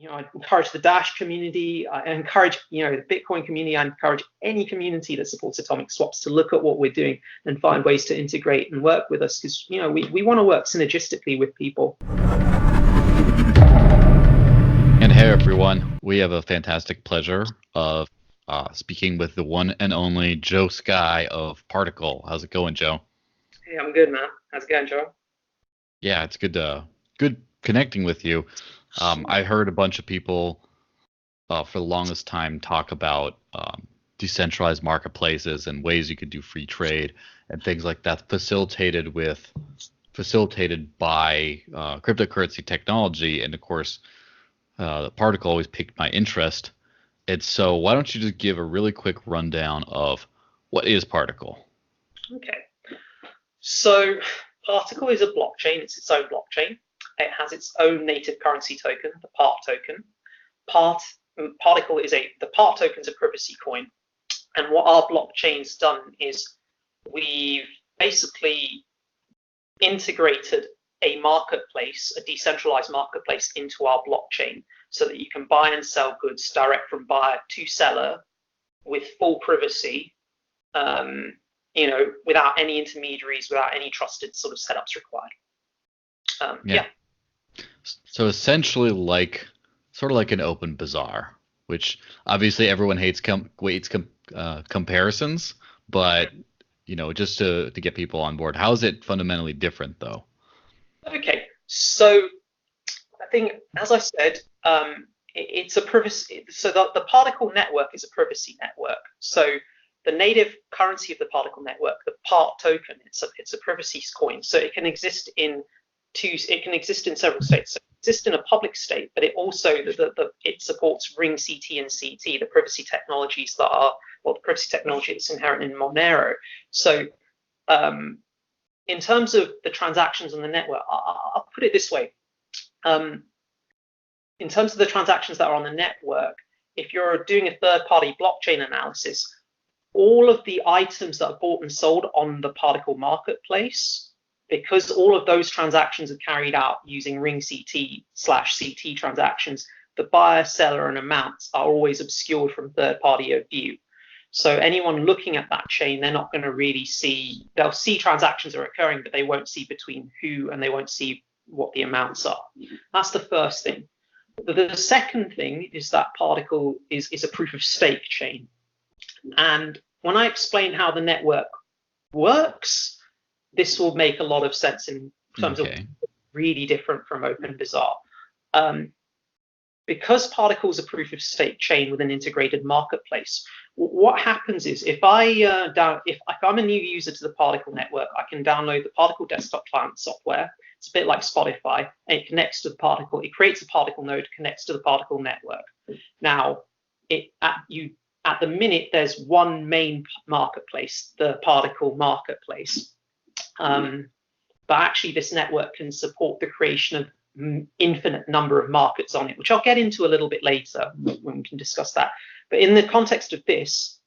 I encourage the Dash community. I encourage, the Bitcoin community. I encourage any community that supports atomic swaps to look at what we're doing and find ways to integrate and work with us, because we want to work synergistically with people. And hey everyone, we have a fantastic pleasure of speaking with the one and only Joe Skye of Particl. How's it going, Joe? Hey, I'm good, man. How's it going, Joe? Yeah, it's good connecting with you. I heard a bunch of people for the longest time talk about decentralized marketplaces and ways you could do free trade and things like that, facilitated by cryptocurrency technology. And of course, the Particl always piqued my interest. And so why don't you just give a really quick rundown of what is Particl? Okay. So Particl is a blockchain. It's its own blockchain. It has its own native currency token, the part token. Particl is the part token is a privacy coin. And what our blockchain's done is we've basically integrated a marketplace, a decentralized marketplace, into our blockchain so that you can buy and sell goods direct from buyer to seller with full privacy, without any intermediaries, without any trusted sort of setups required. Yeah. So essentially sort of like an OpenBazaar, which obviously everyone hates comparisons, but just to get people on board, how is it fundamentally different though? Okay, so I think, as I said, it's a privacy. So the Particl network is a privacy network. So the native currency of the Particl network, the part token, it's a privacy coin. So it can exist in several states. So it exists in a public state, but it also it supports Ring CT and CT, the privacy technologies the privacy technology that's inherent in Monero. So in terms of the transactions on the network, I'll put it this way. In terms of the transactions that are on the network, if you're doing a third-party blockchain analysis, all of the items that are bought and sold on the Particl marketplace, because all of those transactions are carried out using Ring CT/CT transactions, the buyer, seller, and amounts are always obscured from third-party view. So anyone looking at that chain, they're not going to really see. They'll see transactions are occurring, but they won't see between who, and they won't see what the amounts are. That's the first thing. The second thing is that Particl is a proof of stake chain. And when I explain how the network works, this will make a lot of sense in terms of really different from OpenBazaar. Because Particl is a proof of stake chain with an integrated marketplace, what happens is if I'm a new user to the Particl network, I can download the Particl desktop client software. It's a bit like Spotify, and it connects to the Particl. It creates a Particl node, connects to the Particl network. Now, at the minute, there's one main marketplace, the Particl marketplace. But actually, this network can support the creation of infinite number of markets on it, which I'll get into a little bit later when we can discuss that. But in the context of this,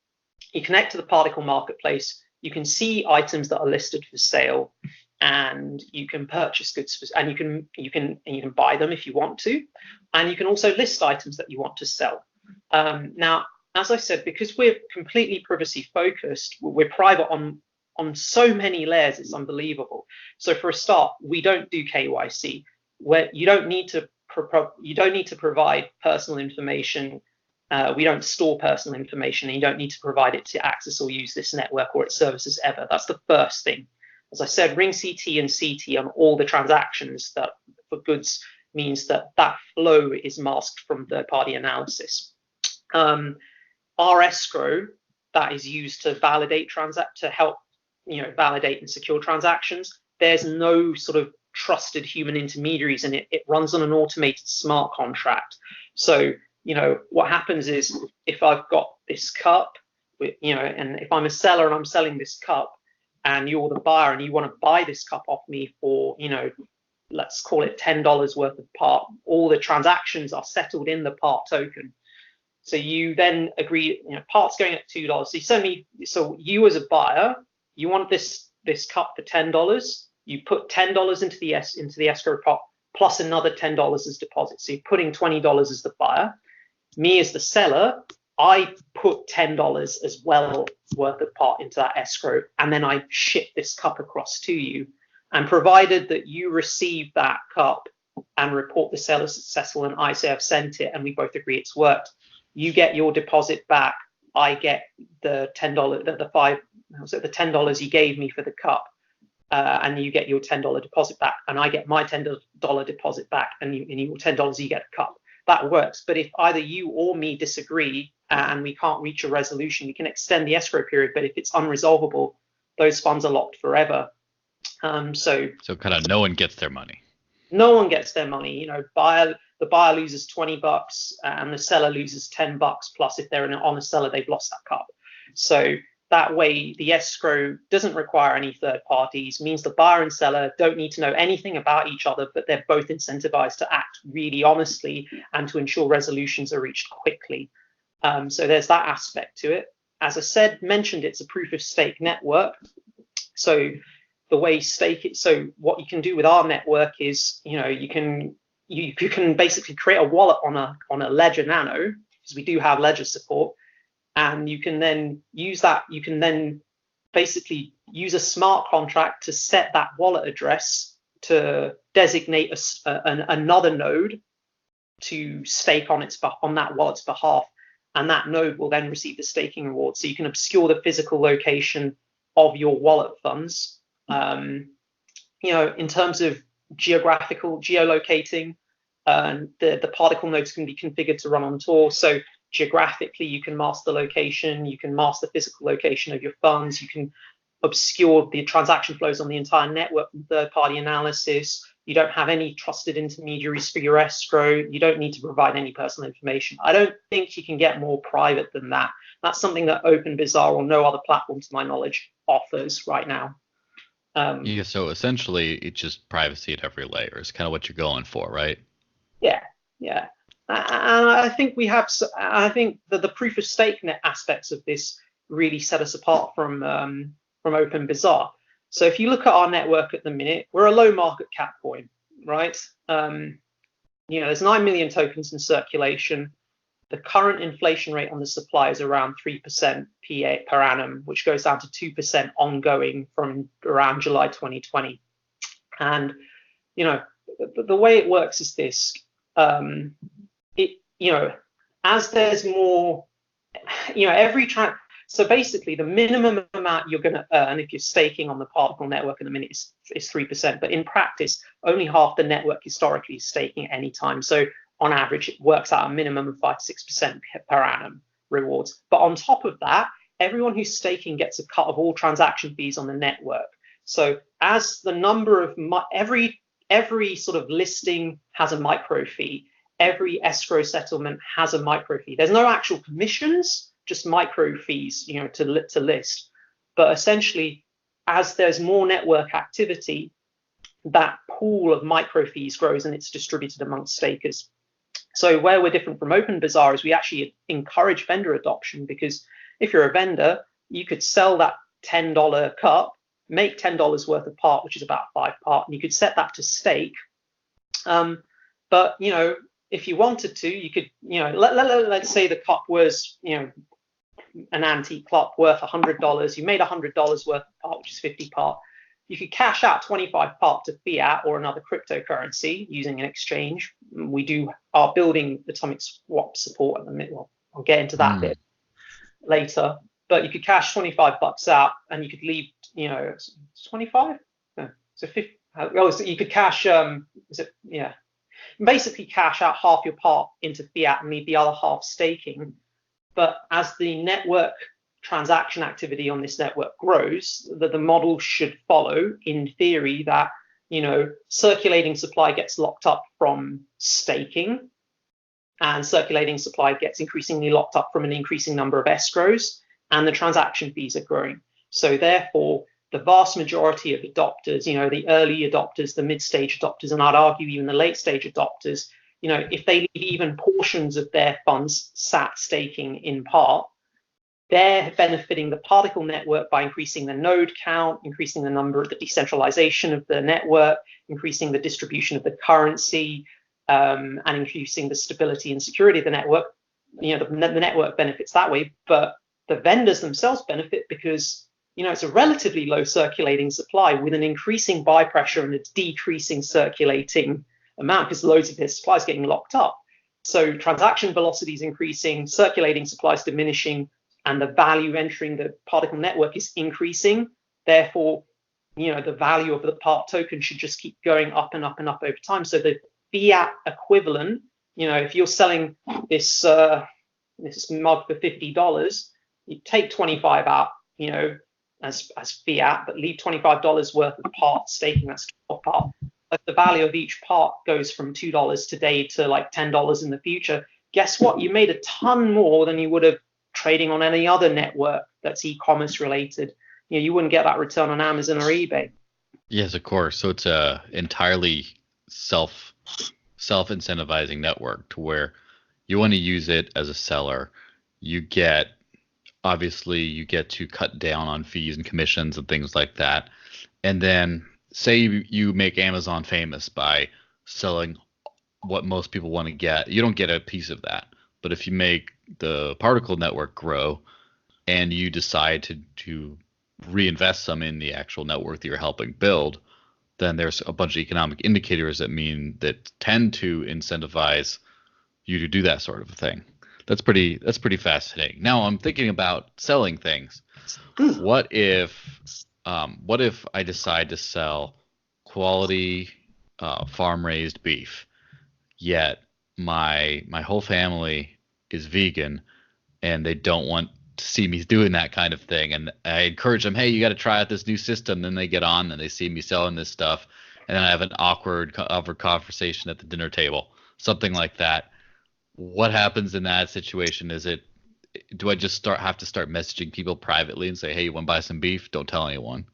you connect to the Particl marketplace, you can see items that are listed for sale, and you can purchase goods and you can buy them if you want to, and you can also list items that you want to sell. Now, as I said, because we're completely privacy focused, we're private on so many layers, it's unbelievable. So for a start, we don't do KYC, where you don't need to provide personal information. We don't store personal information, and you don't need to provide it to access or use this network or its services ever. That's the first thing. As I said, Ring CT and CT on all the transactions that for goods means that flow is masked from third-party analysis. Our escrow that is used to validate validate and secure transactions, there's no sort of trusted human intermediaries, and it runs on an automated smart contract. So what happens is, if I've got this cup, and if I'm a seller and I'm selling this cup, and you're the buyer and you want to buy this cup off me for let's call it $10 worth of part, all the transactions are settled in the part token. So you then agree, part's going at $2. So you as a buyer, you want this cup for $10. You put $10 into the escrow pot. plus another $10 as deposit. So you're putting $20 as the buyer. Me as the seller, I put $10 as well worth of part into that escrow, and then I ship this cup across to you. And provided that you receive that cup and report the seller successful, and I say I've sent it, and we both agree it's worked, you get your deposit back. I get the $10, the $10 you gave me for the cup, and you get your $10 deposit back, and I get my $10 deposit back, and your $10 you get a cup. That works. But if either you or me disagree and we can't reach a resolution, we can extend the escrow period. But if it's unresolvable, those funds are locked forever. So kind of no one gets their money. No one gets their money. The buyer loses $20 and the seller loses $10. Plus, if they're on a seller, they've lost that cup. So that way, the escrow doesn't require any third parties, means the buyer and seller don't need to know anything about each other, but they're both incentivized to act really honestly and to ensure resolutions are reached quickly. So there's that aspect to it. As I mentioned, it's a proof of stake network. So the way so what you can do with our network is, you can basically create a wallet on a Ledger Nano, because we do have Ledger support. And you can then use that. You can then basically use a smart contract to set that wallet address to designate another node to stake on that wallet's behalf, and that node will then receive the staking reward. So you can obscure the physical location of your wallet funds. In terms of geolocating, the particle nodes can be configured to run on Tor. So geographically, you can mask the location, you can mask the physical location of your funds, you can obscure the transaction flows on the entire network from third-party analysis. You don't have any trusted intermediaries for your escrow. You don't need to provide any personal information. I don't think you can get more private than that. That's something that OpenBazaar or no other platform, to my knowledge, offers right now. So essentially, it's just privacy at every layer is kind of what you're going for, right? Yeah. And I think that the proof of stake net aspects of this really set us apart from OpenBazaar. So if you look at our network at the minute, we're a low market cap coin, right? There's 9 million tokens in circulation. The current inflation rate on the supply is around 3% per annum, which goes down to 2% ongoing from around July 2020. And the way it works is this. As there's more, so basically the minimum amount you're going to earn if you're staking on the Particl network in a minute is 3%. But in practice, only half the network historically is staking at any time. So on average, it works out a minimum of 5 to 6% per annum rewards. But on top of that, everyone who's staking gets a cut of all transaction fees on the network. So as the number of every sort of listing has a micro fee. Every escrow settlement has a micro fee. There's no actual commissions, just micro fees, to list. But essentially, as there's more network activity, that pool of micro fees grows and it's distributed amongst stakers. So where we're different from OpenBazaar is we actually encourage vendor adoption, because if you're a vendor, you could sell that $10 cup, make $10 worth of part, which is about 5 part, and you could set that to stake. But if you wanted to, you could, let's say the cup was, an antique cup worth $100. You made $100 worth of part, which is 50 part. You could cash out 25 part to fiat or another cryptocurrency using an exchange. We are building atomic swap support at the minute. Well, I'll get into that bit later. But you could cash $25 out, and you could leave, 25? No, so 50. So you could cash. Basically cash out half your part into fiat and leave the other half staking. But as the network transaction activity on this network grows, the model should follow, in theory, that circulating supply gets locked up from staking, and circulating supply gets increasingly locked up from an increasing number of escrows, and the transaction fees are growing. So therefore, the vast majority of adopters, the early adopters, the mid-stage adopters, and I'd argue even the late-stage adopters, if they leave even portions of their funds sat staking in part, they're benefiting the Particl network by increasing the node count, increasing the number of the decentralization of the network, increasing the distribution of the currency, and increasing the stability and security of the network. The network benefits that way, but the vendors themselves benefit because it's a relatively low circulating supply with an increasing buy pressure and a decreasing circulating amount because loads of their supply is getting locked up. So transaction velocity is increasing, circulating supply is diminishing, and the value entering the Particl network is increasing. Therefore, the value of the part token should just keep going up and up and up over time. So the fiat equivalent, if you're selling this mug for $50, you take 25 out, as fiat, but leave $25 worth of part staking. That's a part. But the value of each part goes from $2 today to like $10 in the future. Guess what? You made a ton more than you would have trading on any other network that's e-commerce related. You wouldn't get that return on Amazon or eBay. Yes, of course. So it's a entirely self-incentivizing network to where you want to use it as a seller. You get to cut down on fees and commissions and things like that. And then say you make Amazon famous by selling what most people want to get. You don't get a piece of that. But if you make the Particl network grow and you decide to reinvest some in the actual network that you're helping build, then there's a bunch of economic indicators that tend to incentivize you to do that sort of a thing. That's pretty fascinating. Now I'm thinking about selling things. What if I decide to sell quality farm raised beef, yet my whole family is vegan and they don't want to see me doing that kind of thing, and I encourage them, hey, you got to try out this new system. Then they get on and they see me selling this stuff, and then I have an awkward conversation at the dinner table, something like that. What happens in that situation? Do I just have to start messaging people privately and say, hey, you want to buy some beef? Don't tell anyone.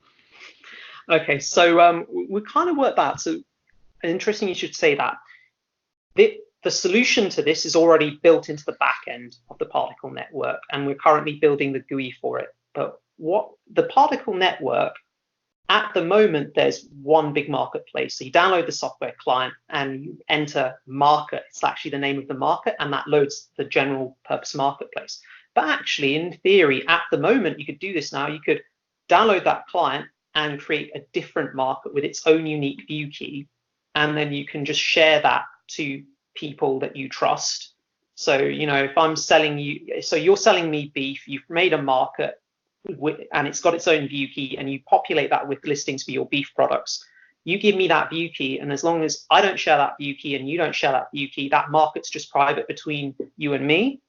Okay, so we kind of worked that. So interesting you should say that. The solution to this is already built into the back end of the Particl network, and we're currently building the GUI for it. But what the Particl network, at the moment, there's one big marketplace. So you download the software client and you enter market. It's actually the name of the market, and that loads the general purpose marketplace. But actually, in theory, at the moment, you could do this now. You could download that client and create a different market with its own unique view key, and then you can just share that to people that you trust. So, if I'm selling you, so you're selling me beef, you've made a market and it's got its own view key, and you populate that with listings for your beef products. You give me that view key, and as long as I don't share that view key and you don't share that view key, that market's just private between you and me.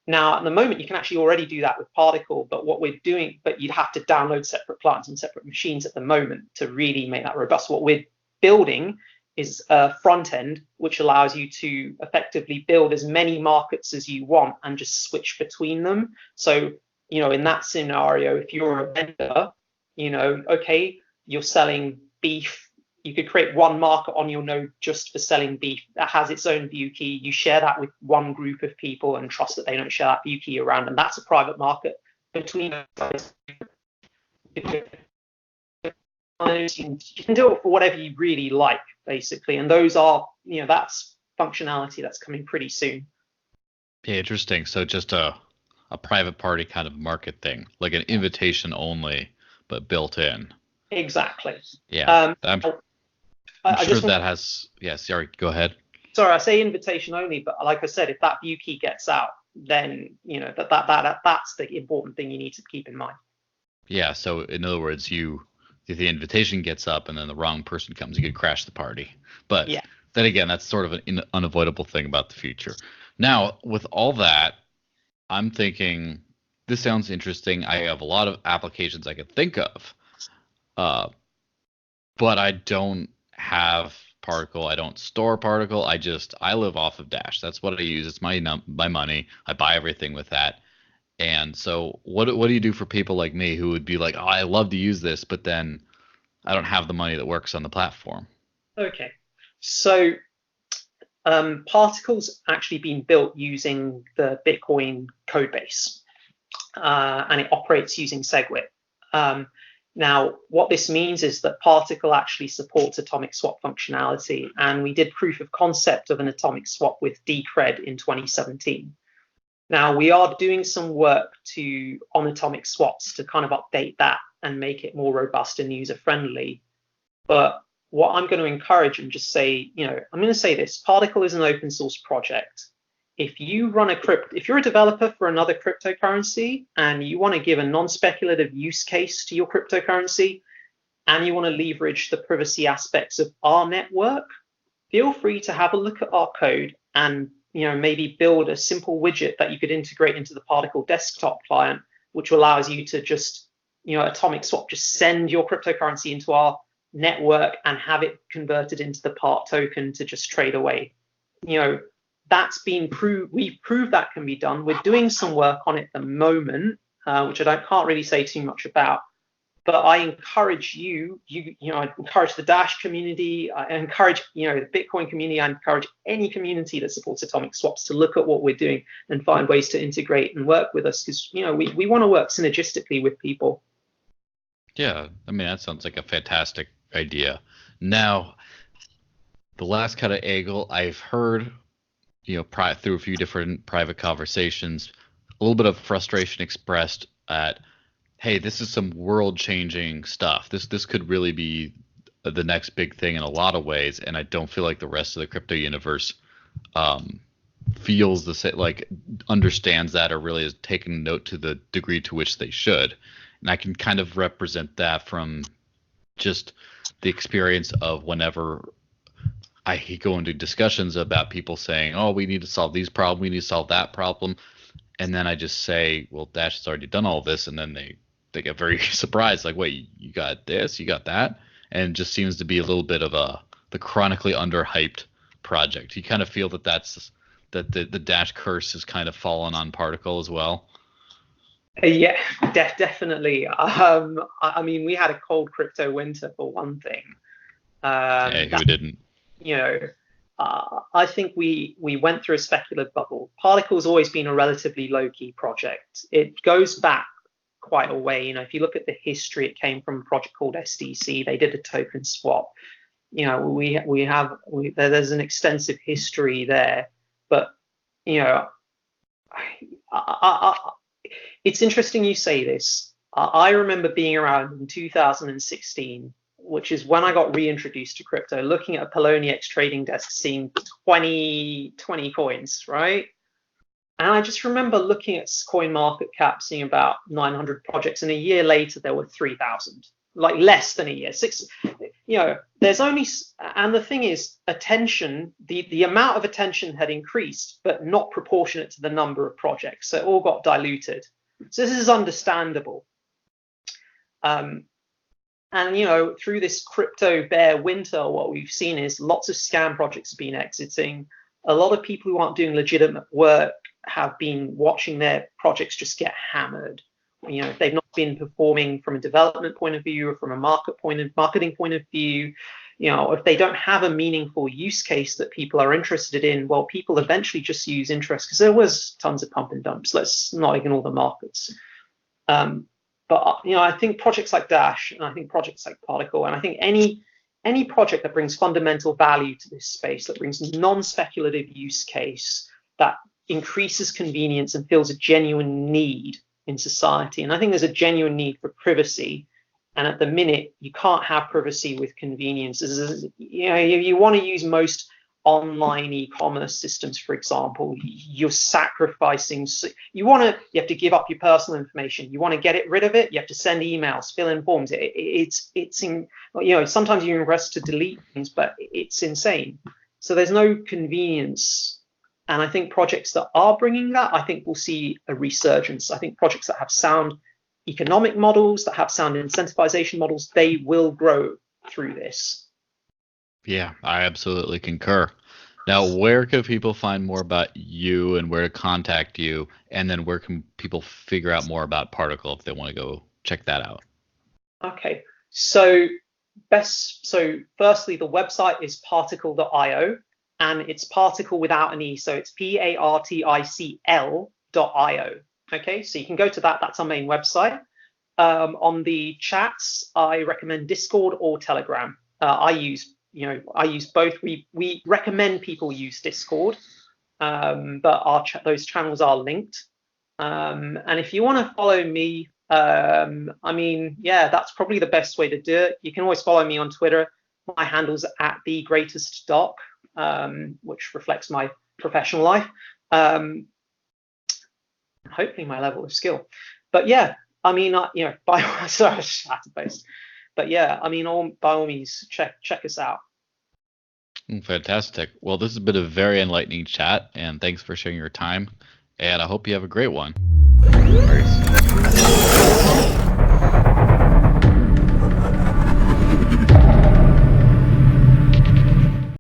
Now, at the moment, you can actually already do that with Particl, but you'd have to download separate clients and separate machines at the moment to really make that robust. What we're building is a front end which allows you to effectively build as many markets as you want and just switch between them. So, in that scenario, if you're a vendor, okay, you're selling beef, you could create one market on your node just for selling beef that has its own view key. You share that with one group of people and trust that they don't share that view key around, and that's a private market between those. You can do it for whatever you really like, basically, and those are, that's functionality that's coming pretty soon. Yeah, interesting. So just a private party kind of market thing, like an invitation only, but built in. Exactly. Yeah, I'm sure that has. Yeah, sorry, go ahead. Sorry, I say invitation only, but like I said, if that view key gets out, then that's the important thing you need to keep in mind. Yeah. So in other words, if the invitation gets up and then the wrong person comes, you could crash the party. But yeah, then again, that's sort of an unavoidable thing about the future. Now, with all that, I'm thinking this sounds interesting. I have a lot of applications I could think of, but I don't have Particl. I don't store Particl. I live off of Dash. That's what I use. It's my money. I buy everything with that. And so what do you do for people like me who would be like, oh, I love to use this, but then I don't have the money that works on the platform? Okay. So Particl's actually been built using the Bitcoin code base. and it operates using SegWit. Now, what this means is that Particl actually supports atomic swap functionality, and we did proof of concept of an atomic swap with Decred in 2017. Now, we are doing some work on atomic swaps to kind of update that and make it more robust and user-friendly. But what I'm going to encourage and just say, I'm going to say this: Particl is an open source project. If you're a developer for another cryptocurrency and you want to give a non-speculative use case to your cryptocurrency and you want to leverage the privacy aspects of our network, feel free to have a look at our code and maybe build a simple widget that you could integrate into the Particl desktop client, which allows you to just, atomic swap, just send your cryptocurrency into our network and have it converted into the part token to just trade away. That's been proved. We've proved that can be done. We're doing some work on it at the moment, which I can't really say too much about. But I encourage I encourage the Dash community. I encourage, the Bitcoin community. I encourage any community that supports atomic swaps to look at what we're doing and find ways to integrate and work with us, because we want to work synergistically with people. Yeah, I mean, that sounds like a fantastic idea. Now, the last kind of angle I've heard, through a few different private conversations, a little bit of frustration expressed at, hey, this is some world-changing stuff. This could really be the next big thing in a lot of ways, and I don't feel like the rest of the crypto universe feels the same, like understands that, or really is taking note to the degree to which they should. And I can kind of represent that from just the experience of whenever I go into discussions about people saying, oh, we need to solve these problems, we need to solve that problem. And then I just say, well, Dash has already done all this. And then they get very surprised, like, wait, you got this, you got that? And it just seems to be a little bit of the chronically underhyped project. You kind of feel that the Dash curse has kind of fallen on Particl as well. Yeah, definitely. I mean, we had a cold crypto winter for one thing. Hey, who didn't? I think we went through a speculative bubble. Particl's always been a relatively low-key project. It goes back quite a way. If you look at the history, it came from a project called SDC. They did a token swap. There's an extensive history there. But it's interesting you say this. I remember being around in 2016, which is when I got reintroduced to crypto, looking at a Poloniex trading desk, seeing 20 coins, right? And I just remember looking at coin market cap, seeing about 900 projects, and a year later there were 3,000, like less than a year. There's only, and the thing is, attention, the amount of attention had increased, but not proportionate to the number of projects. So it all got diluted. So this is understandable. And through this crypto bear winter, what we've seen is lots of scam projects have been exiting. A lot of people who aren't doing legitimate work have been watching their projects just get hammered. If they've not been performing from a development point of view or from a marketing point of view, if they don't have a meaningful use case that people are interested in, well, people eventually just use interest, because there was tons of pump and dumps. Let's not ignore the markets. But I think projects like Dash, and I think projects like Particl, and I think any project that brings fundamental value to this space, that brings non-speculative use case, that increases convenience and fills a genuine need in society. And I think there's a genuine need for privacy. And at the minute, you can't have privacy with convenience. You want to use most online e-commerce systems, for example. You're sacrificing. You have to give up your personal information. You want to get rid of it. You have to send emails, fill in forms. Sometimes you're pressed to delete things, but it's insane. So there's no convenience. And I think projects that are bringing that, I think we'll see a resurgence. I think projects that have sound economic models, that have sound incentivization models, they will grow through this. Yeah, I absolutely concur. Now, where can people find more about you and where to contact you? And then where can people figure out more about Particl if they want to go check that out? Okay, so firstly, the website is particl.io, and it's Particl without an E, so it's Particl.io. Okay, so you can go to that. That's our main website. On the chats, I recommend Discord or Telegram. I use both. We recommend people use Discord, but those channels are linked. And if you want to follow me, I mean, yeah, that's probably the best way to do it. You can always follow me on Twitter. My handle's @thegreatestdoc, which reflects my professional life. Hopefully my level of skill. But yeah, I mean, sorry, database. But yeah, I mean, by all means, check us out. Fantastic. Well, this has been a very enlightening chat, and thanks for sharing your time. And I hope you have a great one.